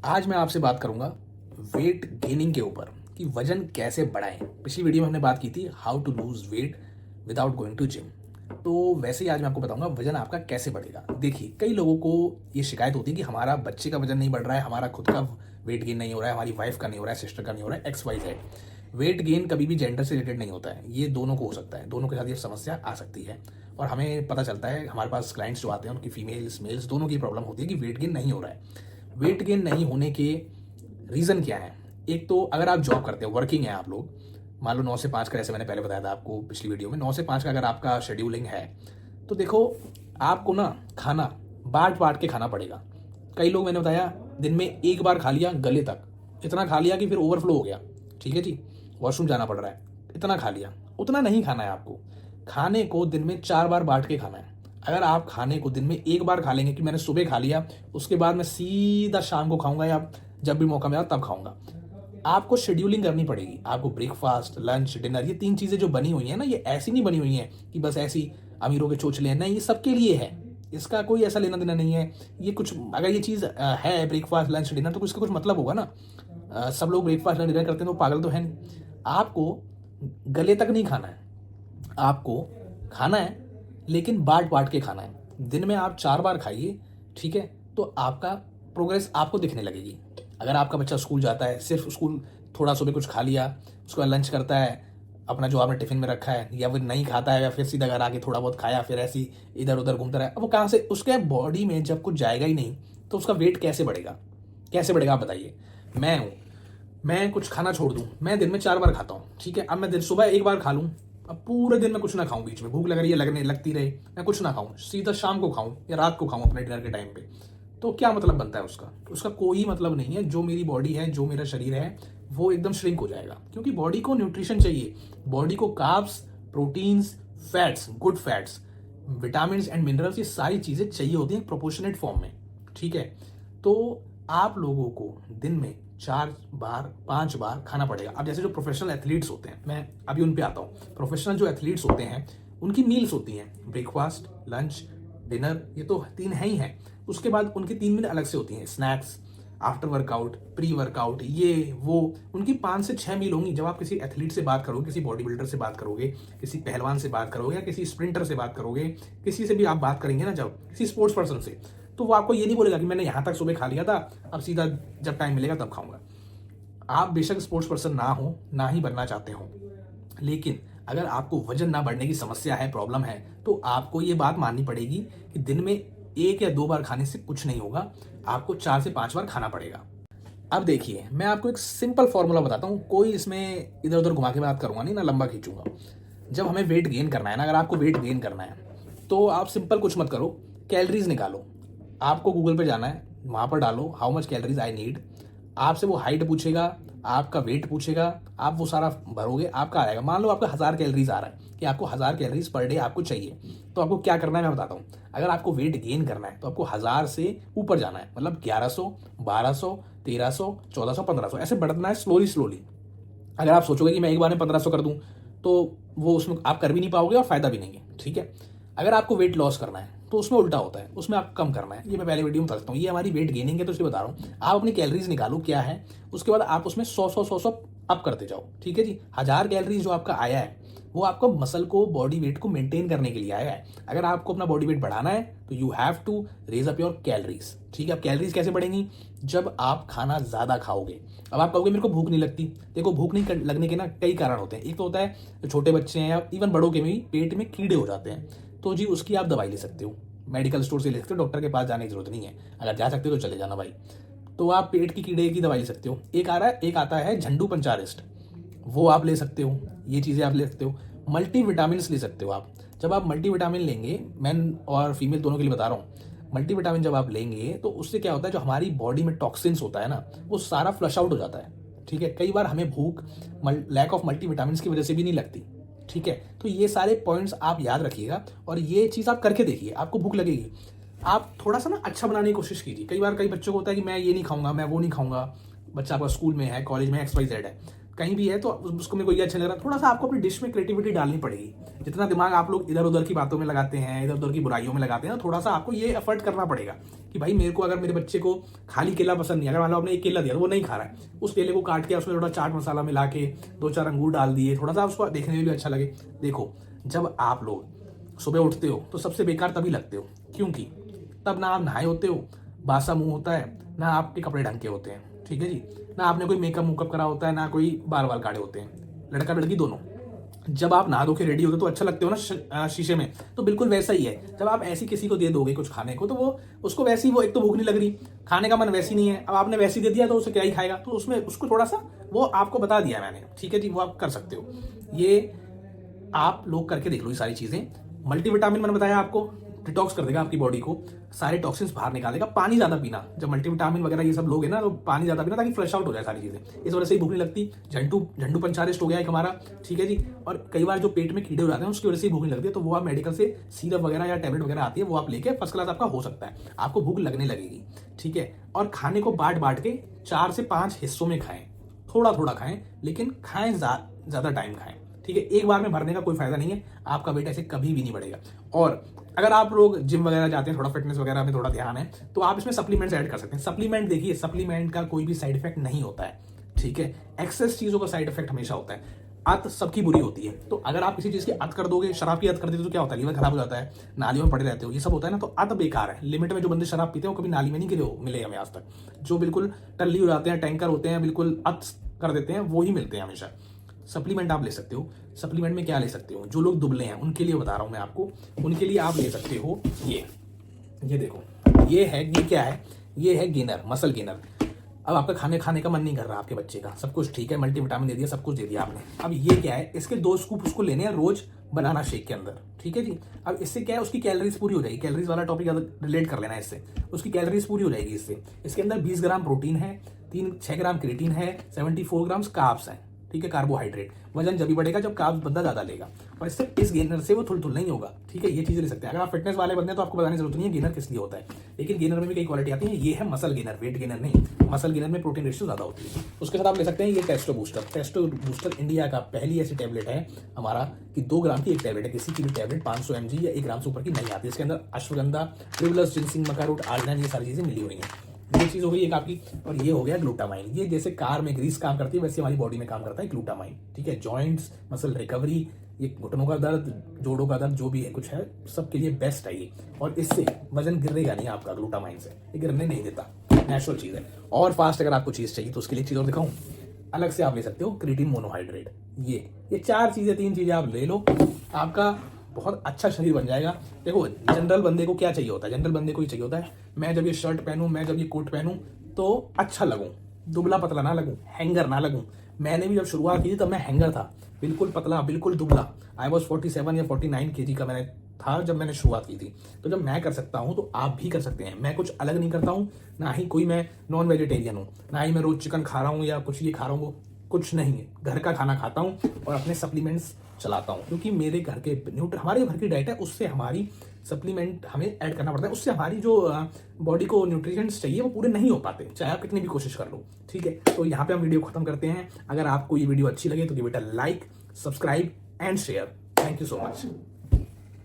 आज मैं आपसे बात करूंगा वेट गेनिंग के ऊपर कि वजन कैसे बढ़ाएं। पिछली वीडियो में हमने बात की थी how to lose weight without going to gym. तो वैसे ही आज मैं आपको बताऊंगा वजन आपका कैसे बढ़ेगा। देखिए, कई लोगों को ये शिकायत होती है कि हमारा बच्चे का वजन नहीं बढ़ रहा है, हमारा खुद का वेट गेन नहीं हो रहा है, हमारी वाइफ का नहीं हो रहा है, सिस्टर का नहीं हो रहा है, X Y Z. Weight gain कभी भी जेंडर से रिलेटेड नहीं होता है, ये दोनों को हो सकता है, दोनों के साथ ये समस्या आ सकती है। और हमें पता चलता है, हमारे पास क्लाइंट्स जो आते हैं उनकी फीमेल्स मेल्स दोनों की प्रॉब्लम होती है कि वेट गेन नहीं हो रहा है। वेट गेन नहीं होने के रीज़न क्या है? एक तो अगर आप जॉब करते हो, वर्किंग है आप लोग, मान लो 9 से 5 का, जैसे मैंने पहले बताया था आपको पिछली वीडियो में, 9 से 5 का अगर आपका शेड्यूलिंग है तो देखो, आपको ना खाना बांट बांट के खाना पड़ेगा। कई लोग, मैंने बताया, दिन में एक बार खा लिया गले तक, इतना खा लिया कि फिर ओवरफ्लो हो गया, ठीक है जी, वॉशरूम जाना पड़ रहा है, इतना खा लिया। उतना नहीं खाना है आपको, खाने को दिन में 4 बार बांट के खाना है। अगर आप खाने को दिन में एक बार खा लेंगे कि मैंने सुबह खा लिया, उसके बाद मैं सीधा शाम को खाऊंगा या जब भी मौका मिला तब खाऊंगा, आपको शेड्यूलिंग करनी पड़ेगी। आपको ब्रेकफास्ट, लंच, डिनर, ये 3 चीज़ें जो बनी हुई हैं ना, ये ऐसी नहीं बनी हुई हैं कि बस ऐसी अमीरों के चोचले हैं, नहीं, ये सबके लिए है। इसका कोई ऐसा लेना देना नहीं है। ये कुछ, अगर ये चीज़ है ब्रेकफास्ट लंच डिनर, तो इसका कुछ मतलब होगा ना। सब लोग ब्रेकफास्ट लंच डिनर करते हैं तो पागल तो है नहीं। आपको गले तक नहीं खाना है, आपको खाना है लेकिन बांट बांट के खाना है। दिन में आप 4 बार खाइए, ठीक है, तो आपका प्रोग्रेस आपको दिखने लगेगी। अगर आपका बच्चा स्कूल जाता है, सिर्फ स्कूल थोड़ा सुबह कुछ खा लिया, उसके बाद लंच करता है अपना जो आपने टिफिन में रखा है, या फिर नहीं खाता है, या फिर सीधा घर आके थोड़ा बहुत खाया, फिर ऐसी इधर उधर घूमता रहा, अब वो कहाँ से, उसके बॉडी में जब कुछ जाएगा ही नहीं तो उसका वेट कैसे बढ़ेगा? कैसे बढ़ेगा आप बताइए। मैं हूँ, मैं कुछ खाना छोड़ दूं, मैं दिन में 4 बार खाता हूँ, ठीक है, अब मैं दिन सुबह एक बार खा लूँ, अब पूरे दिन में कुछ ना खाऊं, बीच में भूख लग रही है, लगने लगती रहे, मैं कुछ ना खाऊं, सीधा शाम को खाऊं या रात को खाऊं अपने डिनर के टाइम पे, तो क्या मतलब बनता है उसका? उसका कोई मतलब नहीं है। जो मेरी बॉडी है, जो मेरा शरीर है, वो एकदम श्रिंक हो जाएगा, क्योंकि बॉडी को न्यूट्रिशन चाहिए। बॉडी को carbs, proteins, fats, good fats, vitamin and minerals, ये सारी चीज़ें चाहिए होती हैं प्रोपोर्शनेट फॉर्म में, ठीक है। तो आप लोगों को दिन में 4 बार 5 बार खाना पड़ेगा। अब जैसे जो प्रोफेशनल एथलीट्स होते हैं, मैं अभी उन पे आता हूँ। प्रोफेशनल जो एथलीट्स होते हैं उनकी मील्स होती हैं, ब्रेकफास्ट, लंच, डिनर, ये तो 3 है ही हैं। उसके बाद उनकी 3 मील अलग से होती हैं, snacks, after workout, pre workout, ये वो, उनकी 5 से 6 मील होंगी। जब आप किसी एथलीट से बात करोगे, किसी बॉडी बिल्डर से बात करोगे, किसी पहलवान से बात करोगे, या किसी स्प्रिंटर से बात करोगे, किसी से भी आप बात करेंगे ना, जब किसी स्पोर्ट्स पर्सन से, तो वो आपको ये नहीं बोलेगा कि मैंने यहाँ तक सुबह खा लिया था, अब सीधा जब टाइम मिलेगा तब खाऊंगा। आप बेशक स्पोर्ट्स पर्सन ना हो, ना ही बनना चाहते हो, लेकिन अगर आपको वजन ना बढ़ने की समस्या है, प्रॉब्लम है, तो आपको ये बात माननी पड़ेगी कि दिन में 1 या 2 बार खाने से कुछ नहीं होगा, आपको 4 से 5 बार खाना पड़ेगा। अब देखिए, मैं आपको एक सिंपल फॉर्मूला बताता हूँ, कोई इसमें इधर उधर घुमा के बात करूंगा नहीं ना, लंबा खींचूंगा। जब हमें वेट गेन करना है ना, अगर आपको वेट गेन करना है तो आप सिंपल कुछ मत करो, कैलोरीज निकालो। आपको गूगल पे जाना है, वहां पर डालो how much calories I need, आपसे वो हाइट पूछेगा, आपका वेट पूछेगा, आप वो सारा भरोगे, आपका आएगा। मान लो आपका 1000 कैलोरीज आ रहा है कि आपको 1000 कैलोरीज पर डे आपको चाहिए, तो आपको क्या करना है मैं बताता हूँ। अगर आपको वेट गेन करना है तो आपको 1000 से ऊपर जाना है, मतलब 1100, 1200, 1300, 1400, 1500, ऐसे बढ़ना है स्लोली स्लोली। अगर आप सोचोगे कि मैं एक बार में 1500 कर दूं, तो वो उसमें आप कर भी नहीं पाओगे और फायदा भी नहीं है, ठीक है। अगर आपको वेट लॉस करना है तो उसमें उल्टा होता है, उसमें आपको कम करना है। ये मैं पहले वीडियो में बता सकता हूँ, ये हमारी वेट गेनिंग है तो इसलिए बता रहा हूँ। आप अपनी कैलोरीज निकालो क्या है, उसके बाद आप उसमें 100 अप करते जाओ, ठीक है जी। 1000 कैलोरीज जो आपका आया है वो आपको मसल को, बॉडी वेट को मेंटेन करने के लिए आया है। अगर आपको अपना बॉडी वेट बढ़ाना है तो you have to raise up your calories, ठीक है। अब कैलोरीज कैसे बढ़ेंगी? जब आप खाना ज्यादा खाओगे। अब आप कहोगे मेरे को भूख नहीं लगती, देखो भूख नहीं लगने के ना कई कारण होते हैं। एक तो होता है जो छोटे बच्चे हैं या इवन बड़ों के भी पेट में कीड़े हो जाते हैं, तो जी उसकी आप दवाई ले सकते हो, मेडिकल स्टोर से ले सकते हो, डॉक्टर के पास जाने की जरूरत नहीं है। अगर जा सकते हो तो चले जाना भाई। तो आप पेट की कीड़े की दवाई ले सकते हो। एक आता है झंडू पंचारिस्ट, वो आप ले सकते हो, ये चीज़ें आप ले सकते हो। मल्टी विटामिन ले सकते हो आप। जब आप मल्टी विटामिन लेंगे, मैन और फीमेल दोनों के लिए बता रहा हूँ, मल्टी विटामिन जब आप लेंगे तो उससे क्या होता है, जो हमारी बॉडी में टॉक्सिन्स होता है ना, वो सारा फ्लश आउट हो जाता है, ठीक है। कई बार हमें भूख लैक ऑफ मल्टी विटामिन की वजह से भी नहीं लगती, ठीक है। तो ये सारे पॉइंट्स आप याद रखिएगा और ये चीज़ आप करके देखिए, आपको भूख लगेगी। आप थोड़ा सा ना अच्छा बनाने की कोशिश कीजिए। कई बार कई बच्चों को होता है कि मैं ये नहीं खाऊंगा, मैं वो नहीं खाऊंगा, बच्चा आपका स्कूल में है, कॉलेज में, XYZ है, कहीं भी है तो उसको मेरे को ये अच्छा लग रहा है, थोड़ा सा आपको अपनी डिश में क्रिएटिविटी डालनी पड़ेगी। जितना दिमाग आप लोग इधर उधर की बातों में लगाते हैं, इधर उधर की बुराइयों में लगाते हैं, थोड़ा सा आपको ये एफर्ट करना पड़ेगा कि भाई मेरे को, अगर मेरे बच्चे को खाली केला पसंद नहीं, अगर मान लो आपने एक केला दिया तो वो नहीं खा रहा है, उस केले को काट के उसमें थोड़ा चाट मसाला मिला के 2-4 अंगूर डाल दिए, थोड़ा सा उसको देखने में भी अच्छा लगे। देखो, जब आप लोग सुबह उठते हो तो सबसे बेकार तभी लगते हो, क्योंकि तब ना आप नहाए होते हो, बासा मुंह होता है, ना आपके कपड़े ढंग के होते हैं, ठीक है जी, ना आपने कोई मेकअप मुकअप करा होता है, ना कोई बाल काटे होते हैं, लड़का लड़की दोनों। जब आप नहा धो के रेडी होते हो तो अच्छा लगते हो ना शीशे में, तो बिल्कुल वैसा ही है। जब आप ऐसी किसी को दे दोगे कुछ खाने को, तो वो उसको वैसे ही, वो एक तो भूख नहीं लग रही, खाने का मन वैसी नहीं है, अब आपने वैसी दे दिया तो उसे क्या ही खाएगा, तो उसमें उसको थोड़ा सा, वो आपको बता दिया मैंने, ठीक है जी, वो आप कर सकते हो। ये आप लोग करके देख लो ये सारी चीजें। मल्टीविटामिन मैंने बताया आपको, डिटॉक्स कर देगा आपकी बॉडी को, सारे टॉक्सिन्स बाहर निकालेगा। पानी ज्यादा पीना, जब मल्टीविटामिन वगैरह ये सब लोग है ना, तो पानी ज्यादा पीना ताकि फ्लश आउट हो जाए सारी चीजें, इस वजह से ही भूख नहीं लगती। झंडू पंचारिस्ट हो गया एक हमारा, ठीक है जी। और कई बार जो पेट में कीड़े हो जाते हैं उसकी वजह से भूख नहीं लगती है, तो वो आप मेडिकल से सिरप वगैरह या टैबलेट वगैरह आती है, वो आप लेके फर्स्ट क्लास आपका हो सकता है, आपको भूख लगने लगेगी, ठीक है। और खाने को बांट के 4 से 5 हिस्सों में खाएं, थोड़ा थोड़ा खाएं, लेकिन खाएं ज्यादा टाइम खाएं, ठीक है। एक बार में भरने का कोई फायदा नहीं है, आपका वेट ऐसे कभी भी नहीं बढ़ेगा। और अगर आप लोग जिम वगैरह जाते हैं, थोड़ा फिटनेस वगैरह में थोड़ा ध्यान है, तो आप इसमें सप्लीमेंट्स ऐड कर सकते हैं। सप्लीमेंट देखिए, सप्लीमेंट का कोई भी साइड इफेक्ट नहीं होता है, ठीक है। एक्सेस चीजों का साइड इफेक्ट हमेशा होता है। अत सबकी बुरी होती है, तो अगर आप किसी चीज की अत कर दोगे, शराब की अत कर देते तो क्या होता है, लीवर खराब हो जाता है, नालियों में पड़े रहते हो, ये सब होता है ना, तो अत बेकार है। लिमिट में जो बंदे शराब पीते हैं वो कभी नाली में नहीं गिरे मिले हमें आज तक। जो बिल्कुल टल्ली हो जाते हैं, टैंकर होते हैं, बिल्कुल अत कर देते हैं, वो ही मिलते हैं हमेशा। सप्लीमेंट आप ले सकते हो। सप्लीमेंट में क्या ले सकते हो, जो लोग दुबले हैं उनके लिए बता रहा हूं मैं आपको, उनके लिए आप ले सकते हो ये देखो, ये है, ये क्या है, ये है गेनर, मसल गेनर। अब आपका खाने का मन नहीं कर रहा आपके बच्चे का, सब कुछ ठीक है, मल्टीविटामिन दे दिया, सब कुछ दे दिया आपने, अब ये क्या है, इसके 2 स्कूप उसको लेने हैं रोज बनाना शेक के अंदर, ठीक है जी। अब इससे क्या है, उसकी कैलोरीज पूरी हो जाएगी, कैलोरीज वाला टॉपिक रिलेट कर लेना इससे, उसकी कैलोरीज पूरी हो जाएगी इससे। इसके अंदर 20 ग्राम प्रोटीन है, 6 ग्राम क्रिएटिन है, 74 ग्राम कार्ब्स हैं, ठीक है, कार्बोहाइड्रेट। वजन जब भी बढ़ेगा जब कार्ब्स बंदा ज्यादा लेगा, और इससे इस गेनर से वो थुल नहीं होगा, ठीक है। ये चीजें ले सकते हैं। अगर आप फिटनेस वाले बंदे हैं तो आपको बताने की जरूरत नहीं है गेनर किस लिए होता है, लेकिन गेनर में भी कई क्वालिटी आती है। ये है मसल गेनर, वेट गेनर नहीं, मसल गेनर में प्रोटीन रेशियो ज्यादा होती है। उसके साथ आप ले सकते हैं ये Testo booster. Testo booster India का पहली ऐसी टैबलेट है हमारा कि 2 ग्राम की एक टैबलेट है, किसी की भी टैबलेट 500 mg या 1 ग्राम से ऊपर की नहीं आती। इसके अंदर अश्वगंधा, ट्रिबुलस, जिनसिंग, मकारूट, आर्जिनिन, ये सारी चीजें मिली हुई हैं। ये चीज हो गई एक आपकी। और ये हो गया ग्लूटामाइन। ये जैसे कार में ग्रीस काम करती है वैसे हमारी बॉडी में काम करता है ग्लूटामाइन, ठीक है। जॉइंट्स, मसल रिकवरी, ये घुटनों का दर्द, जोड़ों का दर्द, जो भी है कुछ है, सबके लिए बेस्ट है ये। और इससे वजन गिरेगा नहीं आपका, ग्लूटामाइन से ये गिरने नहीं देता, नेचुरल चीज है। और फास्ट अगर आपको चीज चाहिए तो उसके लिए एक चीज और दिखाऊं, अलग से आप ले सकते हो क्रिएटिन मोनोहाइड्रेट। ये 4 चीजें, 3 चीजें आप ले लो, आपका बहुत अच्छा शरीर बन जाएगा। देखो, जनरल बंदे को क्या चाहिए होता है, जनरल बंदे को ही चाहिए होता है मैं जब ये शर्ट पहनूं, मैं जब ये कोट पहनूं तो अच्छा लगूं, दुबला पतला ना लगूं, हैंगर ना लगूं। मैंने भी जब शुरुआत की थी तब मैं हैंगर था, बिल्कुल पतला, बिल्कुल दुबला। आई वॉज 47 या 49 kg का मैंने था जब मैंने शुरुआत की थी। तो जब मैं कर सकता हूं तो आप भी कर सकते हैं। मैं कुछ अलग नहीं करता हूं, ना ही कोई मैं नॉन वेजिटेरियन हूं, ना ही मैं रोज चिकन खा रहा हूं या कुछ ये खा रहा हूं, कुछ नहीं है। घर का खाना खाता हूं और अपने सप्लीमेंट्स चलाता हूं, क्योंकि मेरे घर के हमारे घर की डाइट है, उससे हमारी सप्लीमेंट हमें ऐड करना पड़ता है, उससे हमारी जो बॉडी को न्यूट्रिशंस चाहिए वो पूरे नहीं हो पाते, चाहे आप कितनी भी कोशिश कर लो, ठीक है। तो यहाँ पे हम वीडियो खत्म करते हैं। अगर आपको ये वीडियो अच्छी लगे तो give it a like, subscribe and share. Thank you so much.